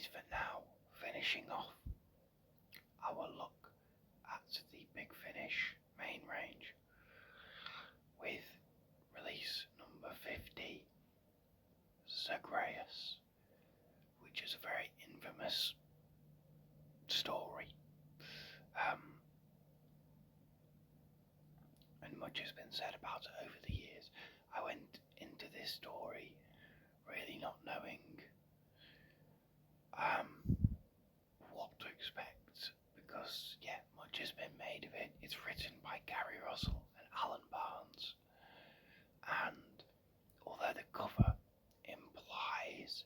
is for now finishing off our look at the Big Finish main range with release number 50, Zagreus, which is a very infamous story. And much has been said about it over the years. I went into this story really not knowing what to expect because, much has been made of it. It's written by Gary Russell and Alan Barnes, and although the cover implies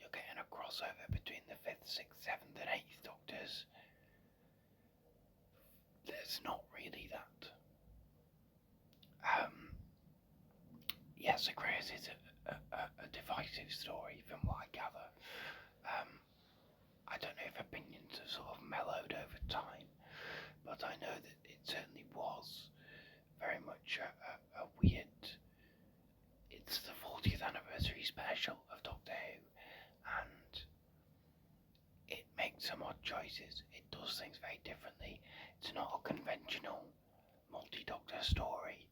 you're getting a crossover between the 5th, 6th, 7th and 8th Doctors, there's not really that. Zagreus is a divisive story from what I gather. I don't know if opinions have sort of mellowed over time, but I know that it certainly was very much a weird. It's the 40th anniversary special of Doctor Who, and it makes some odd choices. It does things very differently. It's not a conventional multi-Doctor story,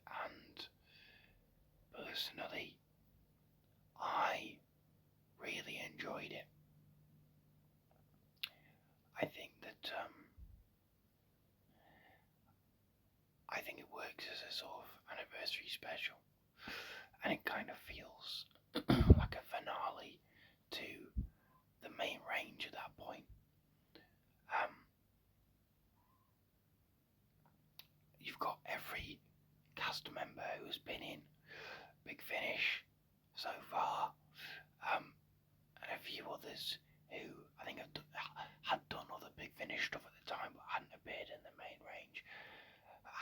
and personally, I really enjoyed it. I think that it works as a sort of anniversary special, and it kind of feels like a finale to the main range at that point. You've got every cast member who's been in Big Finish so far, and a few others who I think had done other Big Finish stuff at the time but hadn't appeared in the main range.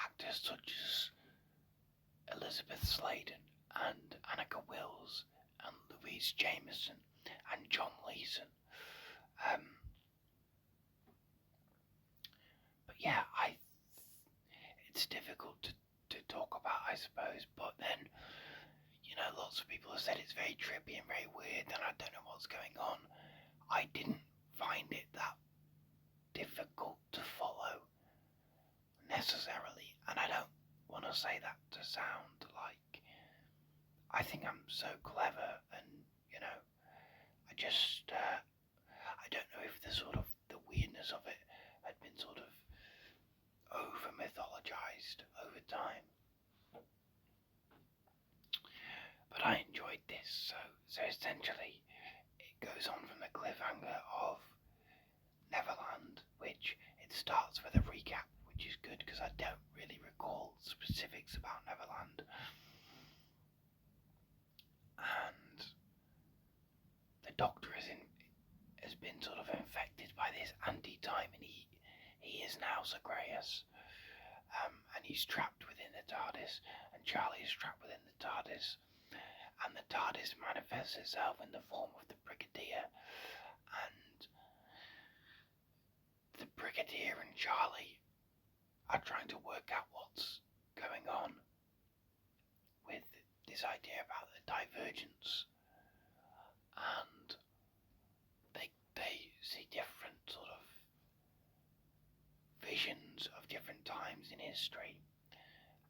Actors such as Elizabeth Sladen and Annika Wills and Louise Jameson and John Leeson. But it's difficult to talk about, I suppose, but then, lots of people have said it's very trippy and very weird and I don't know what's going on. I didn't find it that difficult to follow necessarily, and I don't want to say that to sound like I think I'm so clever and, I just I don't know if the weirdness of it had been sort of over mythologized over time. But I enjoyed this, so essentially it goes on from the cliffhanger of Neverland, which it starts with a recap, which is good because I don't really recall specifics about Neverland. And the Doctor has been sort of infected by this anti-time, and he is now Zagreus, and he's trapped within the TARDIS, and Charlie is trapped within the TARDIS, and the TARDIS manifests itself in the form of the Brigadier, and the Brigadier and Charlie are trying to work out what's going on with this idea about the divergence, and they see different sort of visions of different times in history,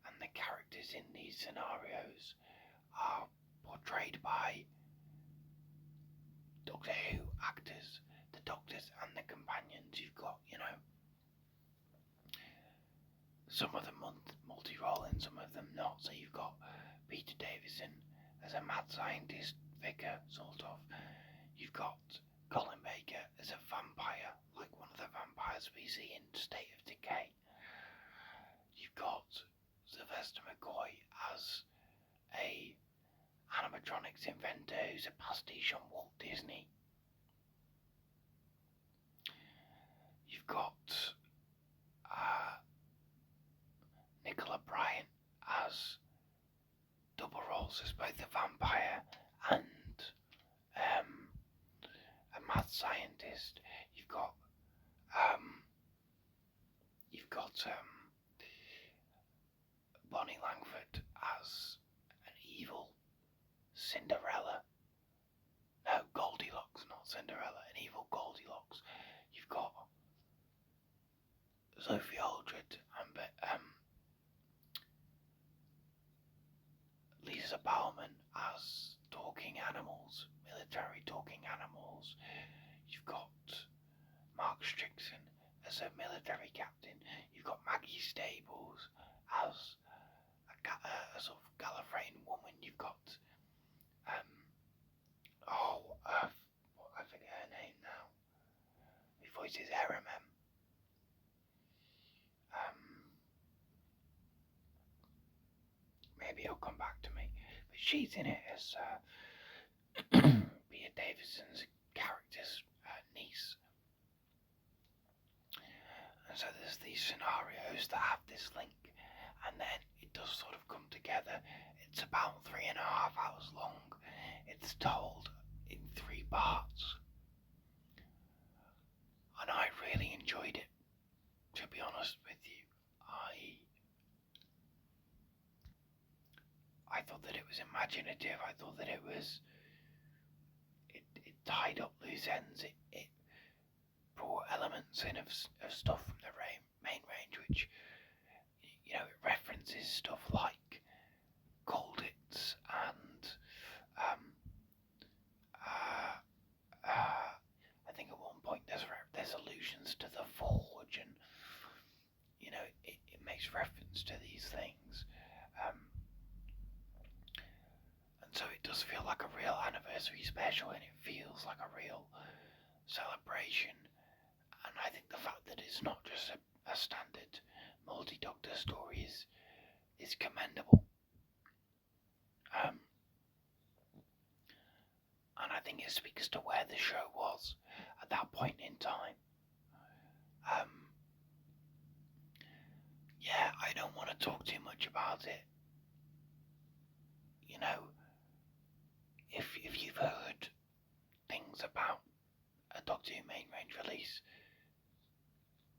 and the characters in these scenarios are portrayed by Doctor Who actors, the Doctors and the companions. You've got, some of them multi-role and some of them not. So you've got Peter Davison as a mad scientist vicar, sort of. You've got Colin Baker as a vampire, like one of the vampires we see in State of Decay. You've got Sylvester McCoy as a animatronics inventor who's a pastiche on Walt Disney. You've got Nicola Bryant as double roles as both a vampire and a mad scientist. You've got Bonnie Langford as an evil Cinderella. No, Goldilocks, not Cinderella. An evil military talking animals. You've got Mark Strickson as a military captain. You've got Maggie Stables as a sort of Gallifreyan woman. You've got I forget her name now. Who voices RMM. Maybe it'll come back to me. But she's in it as Peter Davison's character's niece. And so there's these scenarios that have this link, and then it does sort of come together. It's about 3.5 hours long. It's told in 3 parts. And I really enjoyed it, to be honest with you. I thought that it was imaginative. I thought that it tied up loose ends. It brought elements in of stuff from the main range, which, it references stuff like Colditz and I think at one point there's allusions to the Forge, and it makes reference to these things. And so it does feel like a real anniversary special, and it feels like a real celebration. And I think the fact that it's not just a standard multi-Doctor story is commendable. And I think it speaks to where the show was at that point in time. I don't want to talk too much about it. If you've heard things about a Doctor Who main range release,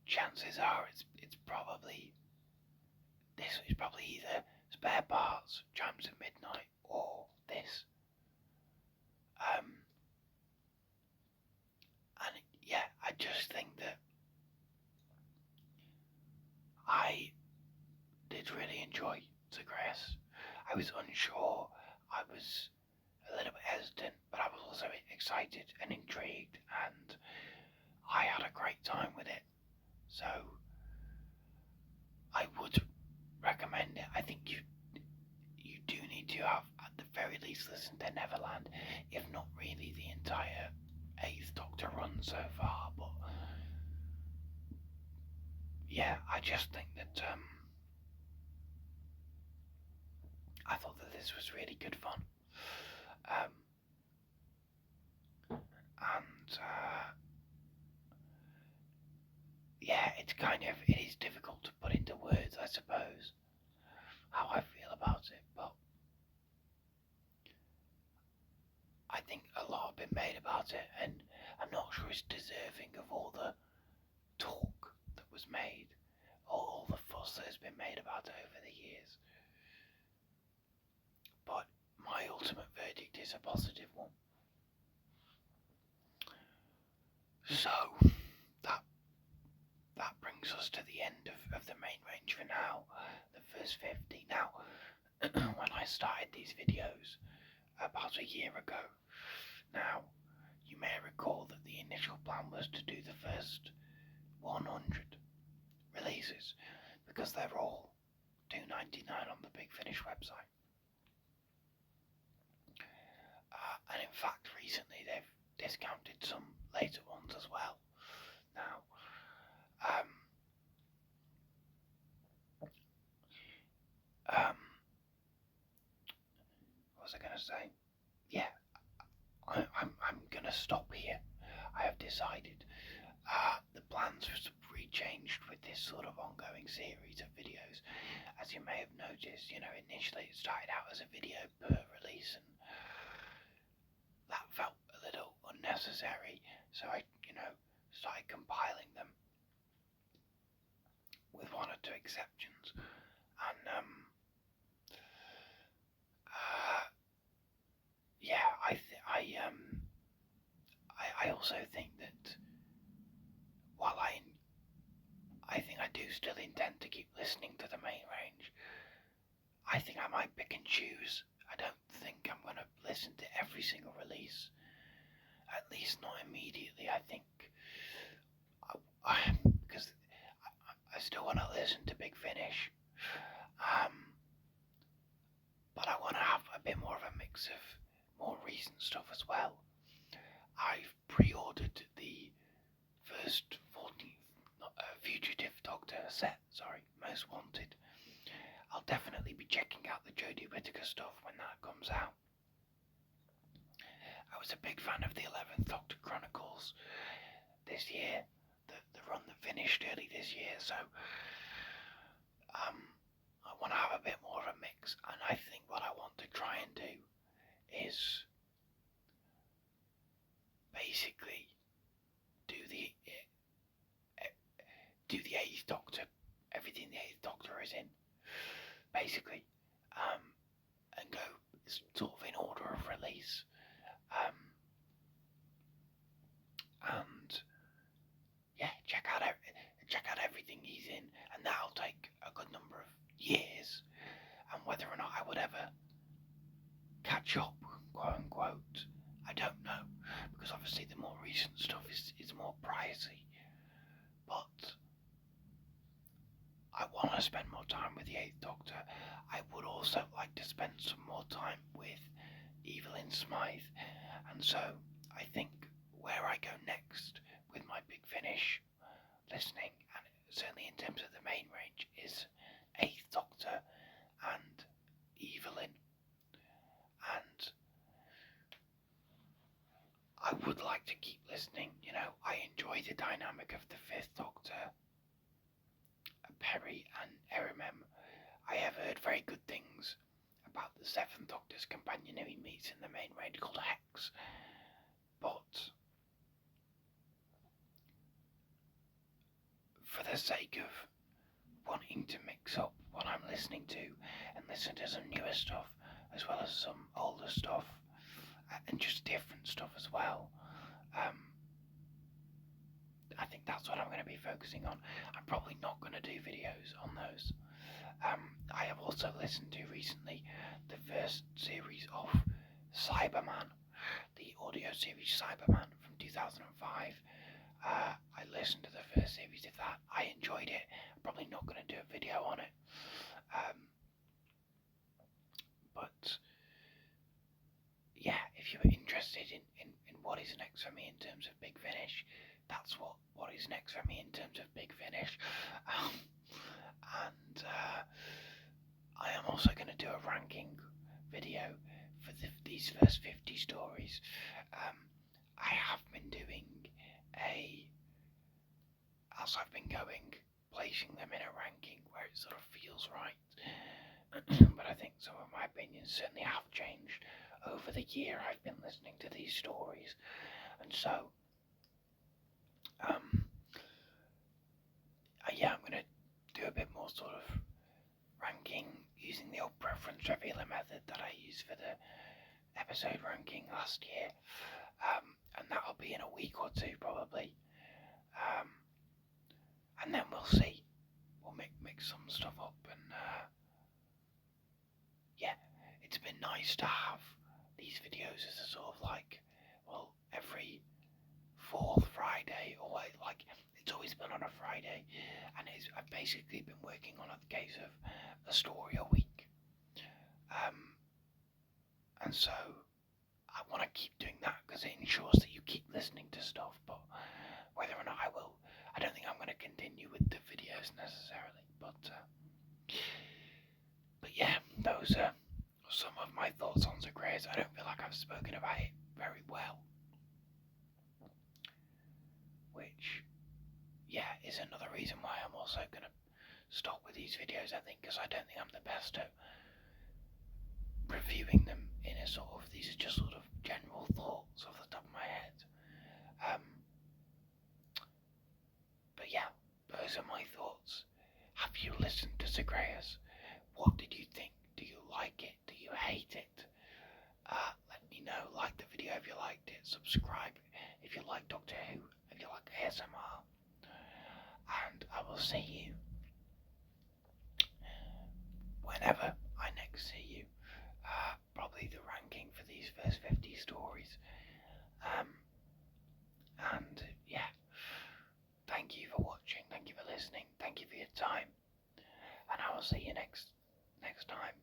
chances are it's probably either Spare Parts, Chimes at Midnight, or this. I just think that I did really enjoy Zagreus. I was unsure. I was a little bit hesitant, but I was also excited and intrigued, and I had a great time with it. So I would recommend it. I think you do need to have, at the very least, listen to Neverland, if not really the entire 8th Doctor run so far. But I just think that I thought that this was really good fun. It is difficult to put into words, I suppose, how I feel about it, but I think a lot have been made about it, and I'm not sure it's deserving of all the talk that was made, or all the fuss that has been made about it over the years. But my ultimate verdict is a positive one. So that brings us to the end of the main range for now, the first 50. Now, when I started these videos about a year ago, now, you may recall that the initial plan was to do the first 100 releases, because they're all $2.99 on the Big Finish website. And in fact, recently they've discounted some later ones as well. Now, what was I going to say? I'm going to stop here. I have decided. The plans have changed with this sort of ongoing series of videos. As you may have noticed, initially it started out as a video per release, and that felt a little unnecessary. So I, started compiling them, with one or two exceptions. And I also think that while I think I do still intend to keep listening to the main range, I think I might pick and choose. I don't think I'm going to listen to every single release. least not immediately. I think because I still want to listen to Big Finish, but I want to have a bit more of a mix of more recent stuff as well. I've pre-ordered the first 14th Fugitive Doctor set, Most Wanted. I'll definitely be checking out the Jodie Whittaker stuff when that comes out. I was a big fan of the 11th Doctor Chronicles this year, the run that finished early this year, so I want to have a bit more of a mix, and I think what I want to try and do is basically do the 8th Doctor, everything the 8th Doctor is in, basically, and go sort of in order of release, and yeah, check out everything he's in, and that'll take a good number of years, and whether or not I would ever catch up, quote unquote, I don't know, because obviously the more recent stuff is more pricey, but I want to spend more time with the 8th Doctor. I would also like to spend some more time with Evelyn Smythe, and so I think where I go next with my Big Finish listening, and certainly in terms of the main range, is 8th Doctor and Evelyn, and I would like to keep listening. I enjoy the dynamic of the 5th Doctor, Perry and Erimem. I have heard very good things about the 7th Doctor's companion who he meets in the main range called Hex, but for the sake of wanting to mix up what I'm listening to and listen to some newer stuff as well as some older stuff and just different stuff as well, I think that's what I'm going to be focusing on. I'm probably not going to do videos on those. I have also listened to recently the first series of Cyberman, the audio series Cyberman from 2005. I listened to the first series of that. I enjoyed it. I'm probably not going to do a video on it. But yeah, if you were interested in what is next for me in terms of Big Finish, that's what is next for me in terms of Big Finish. And I am also going to do a ranking video for these first 50 stories. I have been doing as I've been going, placing them in a ranking where it sort of feels right. But I think some of my opinions certainly have changed over the year I've been listening to these stories. And so, yeah, I'm going to do a bit more sort of ranking using the old preference revealer method that I used for the episode ranking last year. And that'll be in a week or two probably. And then we'll see. We'll mix some stuff up, and yeah, it's been nice to have these videos as a sort of every 4th Friday, or it's always been on a Friday, and I've basically been working on a case of a story a week, and so I want to keep doing that because it ensures that you keep listening to stuff. But whether or not I will, I don't think I'm going to continue with the videos necessarily, but yeah, those are some of my thoughts on Zagreus. I don't feel like I've spoken about it very well, which, yeah, is another reason why I'm also going to stop with these videos, I think, because I don't think I'm the best at reviewing them in a sort of, these are just sort of general thoughts off the top of my head. But yeah, those are my thoughts. Have you listened to Zagreus? What did you think? Do you like it? Do you hate it? Let me know. Like the video if you liked it. Subscribe if you like Doctor Who, if you like ASMR. And I will see you whenever I next see you. Probably the ranking for these first 50 stories. see you next time.